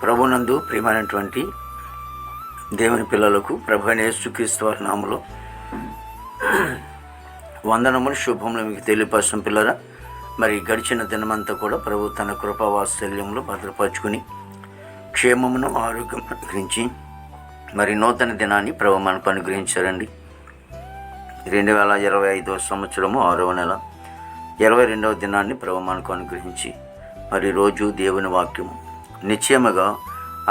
ప్రభునందు ప్రియమైనటువంటి దేవుని పిల్లలకు ప్రభు అయిన యేసుక్రీస్తు వారి నామములో వందనములు శుభములు మీకు తెలియపరచడం పిల్లరా. మరి గడిచిన దినమంతా కూడా ప్రభు తన కృపావాత్సల్యంలో భద్రపరుచుకుని క్షేమమును ఆరోగ్యం అనుగ్రహించి మరి నూతన దినాన్ని ప్రభు మనకు అనుగ్రహించారండి. 2025 సంవత్సరము 6వ నెల 22వ దినాన్ని ప్రభు మనకు అనుగ్రహించి మరి రోజు దేవుని వాక్యము నిశ్చయముగా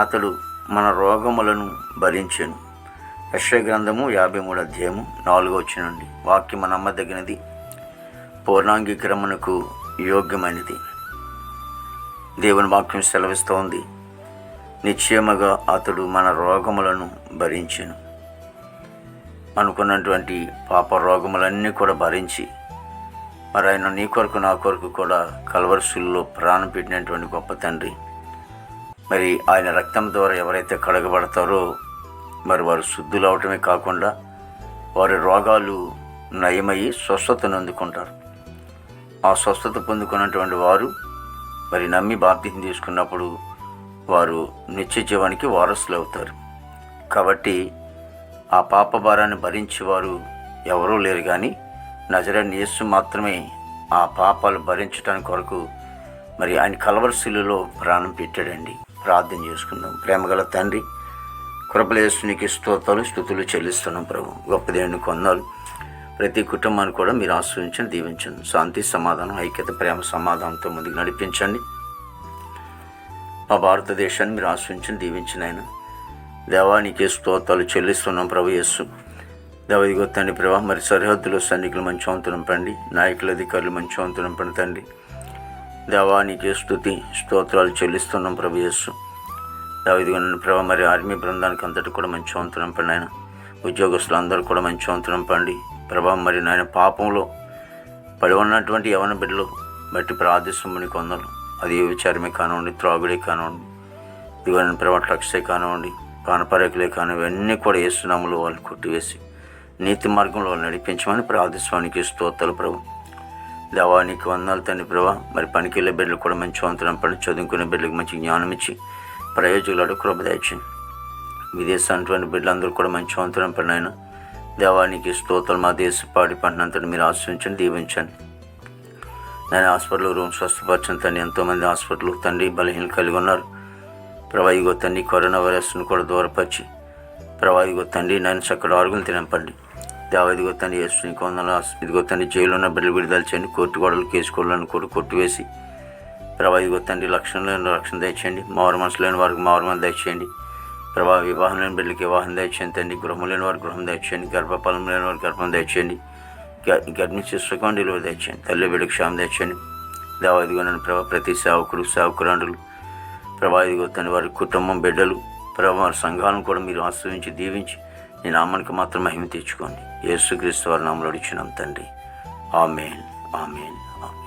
అతడు మన రోగములను భరించెను. యెషయా గ్రంథము 53 అధ్యాయము 4వ వచనం. వాక్యము నమ్మదగినది, పూర్ణాంగీకరమునకు యోగ్యమైనది. దేవుని వాక్యం సెలవిస్తోంది, నిశ్చయముగా అతడు మన రోగములను భరించెను. అనుకున్నటువంటి పాప రోగములన్నీ కూడా భరించి మరి ఆయన నీ కొరకు నా కొరకు కూడా కల్వరి ప్రాణం పెట్టినటువంటి గొప్ప తండ్రి. మరి ఆయన రక్తం ద్వారా ఎవరైతే కడగబడతారో మరి వారు శుద్ధులు అవటమే కాకుండా వారి రోగాలు నయమయ్యి స్వస్థతను అందుకుంటారు. ఆ స్వస్థత పొందుకున్నటువంటి వారు మరి నమ్మి బాప్తిసం తీసుకున్నప్పుడు వారు నిత్య జీవానికి వారసులు అవుతారు. కాబట్టి ఆ పాప భారాన్ని భరించేవారు ఎవరూ లేరు, కానీ నజరేయుడైన యేసు మాత్రమే ఆ పాపాలు భరించడానికి కొరకు మరి ఆయన కల్వరి శిలువలో ప్రాణం పెట్టాడండి. ప్రార్థన చేసుకుందాం. ప్రేమగల తండ్రి, కృపల యేసు నీకు స్తుతులు చెల్లిస్తున్నాం ప్రభు. గొప్ప దేవుని కొందాలు ప్రతి కుటుంబాన్ని కూడా మీరు ఆశ్రయించండి, దీవించండి. శాంతి, సమాధానం, ఐక్యత, ప్రేమ, సమాధానంతో ముందుకు నడిపించండి. మా భారతదేశాన్ని మీరు ఆశ్రయించండి, దీవించిన ఆయన దేవా నీకే స్తోత్రాలు చెల్లిస్తున్నాం ప్రభు యేసు. దేవ ఇదిగో తండ్రి ప్రభా, మరి సరిహద్దులో సైనికులు మంచి వంతు నింపండి, నాయకుల అధికారులు మంచి వంతు నింపండి తండ్రి. దేవా నీకే స్తోత్రాలు చెల్లిస్తున్నాం ప్రభు యేసు. దేవ ఇదిగో నన్ను ప్రభా, మరి ఆర్మీ బృందానికి అంతటి కూడా మంచి వంతు నింపండి ఆయన. ఉద్యోగస్తులు అందరూ కూడా మంచి వంతు నింపండి ప్రభా. మరి నాయన పాపంలో పడి ఉన్నటువంటి యవన బిడ్డలు బట్టి ప్రార్థిస్తుమని కొందరు, అది ఏ విచారమే కానివ్వండి, త్రాగుడే కానివ్వండి, ఇదిగో నన్ను ప్రభా డ్రగ్సే కానివ్వండి, పానపరేకులే కానివ్వండి, ఇవన్నీ కూడా యేసునామములో వాళ్ళు కొట్టివేసి నీతి మార్గంలో వాళ్ళు నడిపించమని ప్రార్థిస్వానికి స్తోత్రాలు ప్రభు. దేవానికి వందనాలు తండ్రి ప్రభా. మరి పనికి వెళ్ళే బిడ్డలు కూడా మంచి వంతనం పడి చదువుకునే బిడ్డలకు మంచి జ్ఞానం ఇచ్చి ప్రయోజకులాడు కృప దయచేయండి. విదేశానికి బిడ్డలందరూ కూడా మంచి వంతనం పడిన ఆయన దేవానికి స్తోత్రాలు. మా దేశ పాడి పంటనంతటి మీరు ఆశ్రయించండి, దీవించండి. నేను హాస్పిటల్ రూమ్ స్వస్థపరచండి తండ్రి. ఎంతోమంది హాస్పిటల్ తండ్రి బలహీనలు కలిగి ఉన్నారు ప్రభా. ఇగో తండ్రి కరోనా వైరస్ను కూడా దూరపరిచి ప్రభా ఇదిగో తండ్రి నేను చక్కటి ఆరుగులు తినంపండి దేవ. ఇదిగో తండ్రి యేసు నీకు వందనాలు. ఇదిగో తండ్రి జైలు ఉన్న బిడ్డలు విడుదల చేయండి. కోర్టు గోడలు కేసు గోడలను కూడా కొట్టివేసి ప్రభా ఇదిగో తండ్రి రక్షణ దయచేయండి. మారు మనసు లేని వారికి మారు మనసు దయచేయండి ప్రభా. వివాహం లేని బిడ్డలకి వివాహం దయచేయండి తండ్రి. గృహం లేని వారికి గృహం దయచేయండి. గర్భఫలం లేని వారికి గర్భం దయచేయండి. గర్భిణీ సుఖం డెలివరీ దయచేయండి. తల్లి బిడ్డకు క్షేమం దయచేయండి దేవ. ఇదిగో నన్ను ప్రభా ప్రతి సేవకురాండ్రులు ప్రభా ఇదిగో తండ్రి వారి కుటుంబం బిడ్డలు ప్రభా వారి సంఘాలను కూడా మీరు ఆశ్రయించి దీవించి నీ నామానికి మాత్రం మహిమ తెచ్చుకోండి. యేసుక్రీస్తు వారి నామములో అడుగుచున్నాం తండ్రి. ఆమేన్, ఆమేన్, ఆమేన్.